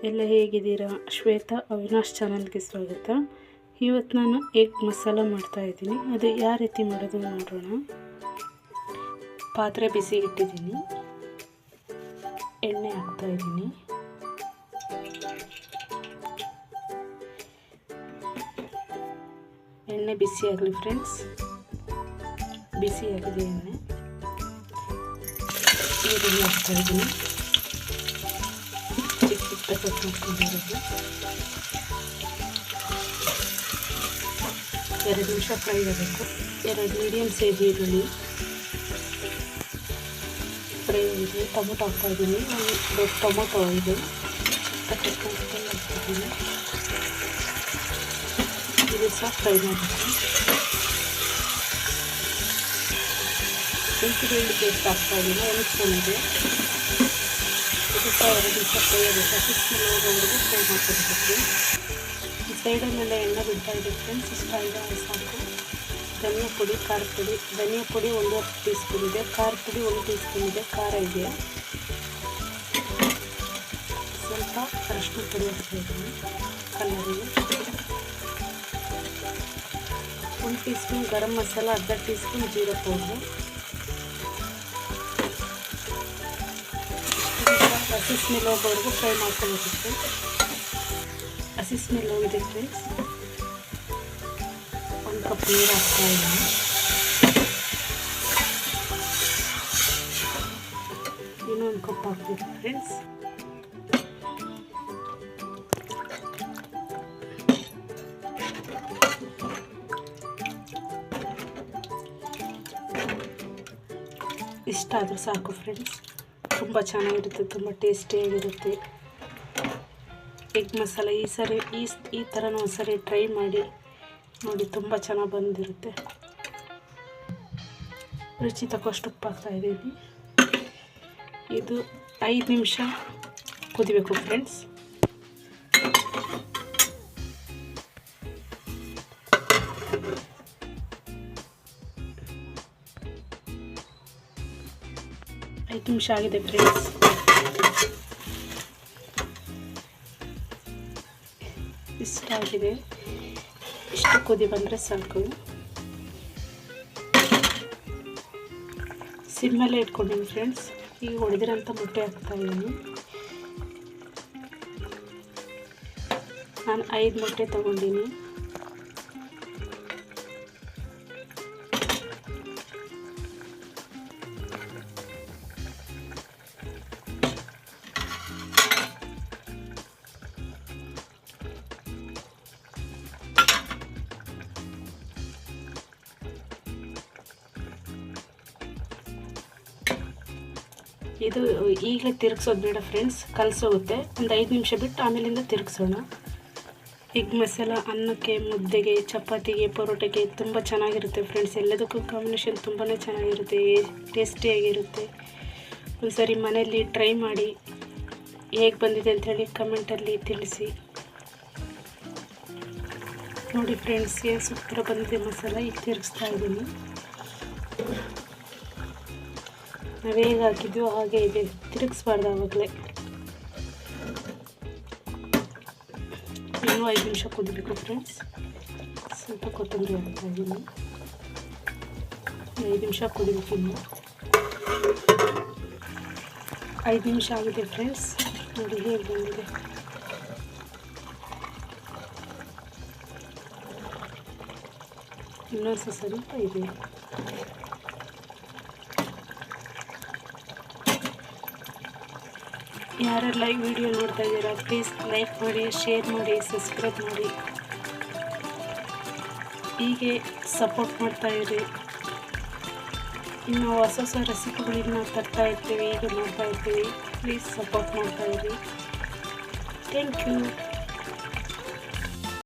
ಎಲ್ಲ ಹೇಗಿದ್ದೀರಾ? ಶ್ವೇತಾ ಅವಿನಾಶ್ ಚಾನಲ್ಗೆ ಸ್ವಾಗತ. ಇವತ್ತು ನಾನು ಎಗ್ ಮಸಾಲ ಮಾಡ್ತಾಯಿದ್ದೀನಿ. ಅದು ಯಾವ ರೀತಿ ಮಾಡೋದು ನೋಡೋಣ. ಪಾತ್ರೆ ಬಿಸಿಗಿಟ್ಟಿದ್ದೀನಿ, ಎಣ್ಣೆ ಹಾಕ್ತಾಯಿದ್ದೀನಿ. ಎಣ್ಣೆ ಬಿಸಿ ಆಗಲಿ ಫ್ರೆಂಡ್ಸ್. ಬಿಸಿ ಆಗಿದೆ ಎಣ್ಣೆ. ಈರುಳ್ಳಿ ಹಾಕ್ತಾಯಿದ್ದೀನಿ. ಕಟ್ ಮಾಡ್ಕೊಂಡಿರೋದು 2 ನಿಮಿಷ ಫ್ರೈ ಆಗಬೇಕು. 2 ಮೀಡಿಯಮ್ ಸೈಜ್ ಈರುಳ್ಳಿ ಫ್ರೈ ಆಗಿದೆ. ಟೊಮೊಟೊ ಹಾಕ್ತಾಯಿದ್ದೀನಿ. ಒಂದು ಟೊಮೊಟೊ ಇದೆ, ಕಟ್ ಮಾಡ್ಕೊಂಡು ಹಾಕ್ತಿದ್ದೀನಿ. ಇದು ಸಹ ಫ್ರೈ ಮಾಡಬೇಕು. ಶುಂಠಿ ಬೆಳ್ಳುಳ್ಳಿ ಪೇಸ್ಟ್ ಹಾಕ್ತಾಯಿದ್ದೀನಿ. 1 ಸ್ಪೂನ್ ಇದೆ. ಇದು ಸಹ 2 ನಿಮಿಷ ಫ್ರೈ ಆಗಬೇಕು. 6 ಹೋಗೋವರೆಗೂ ಫ್ರೈ ಮಾಡ್ಕೊಬೇಕು. ಈ ಸೈಡಲ್ಲೆಲ್ಲ ಎಣ್ಣೆ ಬಿಡ್ತಾ ಇದೆ ಫ್ರೆಂಡ್ಸ್. ಇಷ್ಟ ಇದೆ ಸಾಕು. ಧನಿಯಾ ಪುಡಿ, ಖಾರದ ಪುಡಿ. ಧನಿಯಾ ಪುಡಿ 1 ಟೀ ಸ್ಪೂನ್ ಇದೆ. ಖಾರದ ಪುಡಿ 1 ಟೀ ಸ್ಪೂನ್ ಇದೆ. ಖಾರ ಇದೆ. ಸ್ವಲ್ಪ ಅರಿಶಿನ ಪುಡಿ ಹಾಕ್ತಾಯಿದ್ದೀನಿ ಕಲರಿಗೆ. 1 ಟೀ ಸ್ಪೂನ್ ಗರಂ ಮಸಾಲ, ಅರ್ಧ ಟೀ ಸ್ಪೂನ್ ಜೀರಾ ಪೌಡ್ರು. ಹಸಿ ಸ್ಮೆಲ್ ಹೋಗೋವರೆಗೂ ಫ್ರೈ ಮಾಡ್ಕೊಬೇಕು. ಹಸಿ ಸ್ಮೆಲ್ ಹೋಗಿದೆ ಫ್ರೆಂಡ್ಸ್. 1 ಕಪ್ ನೀರು ಹಾಕ್ತಾಯಿದ್ದೀನಿ. ಇನ್ನೂ 1 ಕಪ್ ಹಾಕ್ಬೇಕು ಫ್ರೆಂಡ್ಸ್. ಇಷ್ಟ ಆದರೆ ಸಾಕು ಫ್ರೆಂಡ್ಸ್. ತುಂಬ ಚೆನ್ನಾಗಿರುತ್ತೆ, ತುಂಬ ಟೇಸ್ಟಿಯಾಗಿರುತ್ತೆ ಎಗ್ ಮಸಾಲ. ಈ ಥರನೂ ಒಂದ್ಸರಿ ಟ್ರೈ ಮಾಡಿ ನೋಡಿ, ತುಂಬ ಚೆನ್ನಾಗಿ ಬಂದಿರುತ್ತೆ. ರುಚಿ ತಕ್ಕಷ್ಟು ಉಪ್ಪು ಹಾಕ್ತಾಯಿದ್ದೀನಿ. ಇದು 5 ನಿಮಿಷ ಕುದಿಬೇಕು ಫ್ರೆಂಡ್ಸ್. ನಿಮಿಷ ಆಗಿದೆ ಫ್ರೆಂಡ್ಸ್. ಇಷ್ಟ ಆಗಿದೆ. ಇಷ್ಟು ಕುದಿ ಬಂದರೆ ಸಾಕು. ಸಿಮ್ಮಲ್ಲೇ ಇಟ್ಕೊಂಡಿದ್ದೀನಿ ಫ್ರೆಂಡ್ಸ್. ಈಗ ಹೊಡೆದಿರೋಂಥ ಮೊಟ್ಟೆ ಹಾಕ್ತಾಯಿದ್ದೀನಿ. ನಾನು 5 ಮೊಟ್ಟೆ ತೊಗೊಂಡಿನಿ. ಇದು ಈಗಲೇ ತಿರುಗಿಸೋದು ಬೇಡ ಫ್ರೆಂಡ್ಸ್, ಕಲಸೋಗುತ್ತೆ. ಒಂದು 5 ನಿಮಿಷ ಬಿಟ್ಟು ಆಮೇಲಿಂದ ತಿರುಗಿಸೋಣ. ಎಗ್ ಮಸಾಲ ಅನ್ನಕ್ಕೆ, ಮುದ್ದೆಗೆ, ಚಪಾತಿಗೆ, ಪರೋಟಕ್ಕೆ ತುಂಬ ಚೆನ್ನಾಗಿರುತ್ತೆ ಫ್ರೆಂಡ್ಸ್. ಎಲ್ಲದಕ್ಕೂ ಕಾಂಬಿನೇಷನ್ ತುಂಬಾ ಚೆನ್ನಾಗಿರುತ್ತೆ, ಟೇಸ್ಟಿಯಾಗಿರುತ್ತೆ. ಒಂದ್ಸರಿ ಮನೆಯಲ್ಲಿ ಟ್ರೈ ಮಾಡಿ ಹೇಗೆ ಬಂದಿದೆ ಅಂಥೇಳಿ ಕಮೆಂಟಲ್ಲಿ ತಿಳಿಸಿ. ನೋಡಿ ಫ್ರೆಂಡ್ಸ್, ಏನು ಸೂಪರ್ ಬಂದಿದೆ ಮಸಾಲ. ಈಗ ತಿರುಗಿಸ್ತಾ ಇದ್ದೀನಿ. ನಾವು ಹೇಗೆ ಹಾಕಿದ್ವೋ ಹಾಗೆ ಇದೆ, ತಿರುಗಿಸ್ಬಾರ್ದು ಆವಾಗಲೇ. ಇನ್ನೂ 5 ನಿಮಿಷ ಕುದಿಬೇಕು ಫ್ರೆಂಡ್ಸ್. ಸ್ವಲ್ಪ ಕೊತ್ತಂಬರಿ ಹಾಕ್ತಾ ಇದ್ದೀನಿ. 5 ನಿಮಿಷ ಕುದಿಬೇಕು. ಇನ್ನು 5 ನಿಮಿಷ ಆಗಿದೆ ಫ್ರೆಂಡ್ಸ್. ನೋಡಿ ಹೇಗೆ ಬಂದಿದೆ. ಇನ್ನೊಂದು ಸ್ವಲ್ಪ ಇದೆ. ಯಾರೆಲ್ಲ ಈ ವಿಡಿಯೋ ನೋಡ್ತಾ ಇದ್ದೀರಾ, ಪ್ಲೀಸ್ ಲೈಕ್ ಮಾಡಿ, ಶೇರ್ ಮಾಡಿ, ಸಬ್ಸ್ಕ್ರೈಬ್ ಮಾಡಿ. ಹೀಗೆ ಸಪೋರ್ಟ್ ಮಾಡ್ತಾ ಇರಿ. ಇನ್ನು ಹೊಸ ರೆಸಿಪಿಗಳನ್ನ ತರ್ತಾ ಇರ್ತೀವಿ, ಹೀಗೆ ಮಾಡ್ತಾ ಇರ್ತೀವಿ. ಪ್ಲೀಸ್ ಸಪೋರ್ಟ್ ಮಾಡ್ತಾ ಇರಿ. Thank you.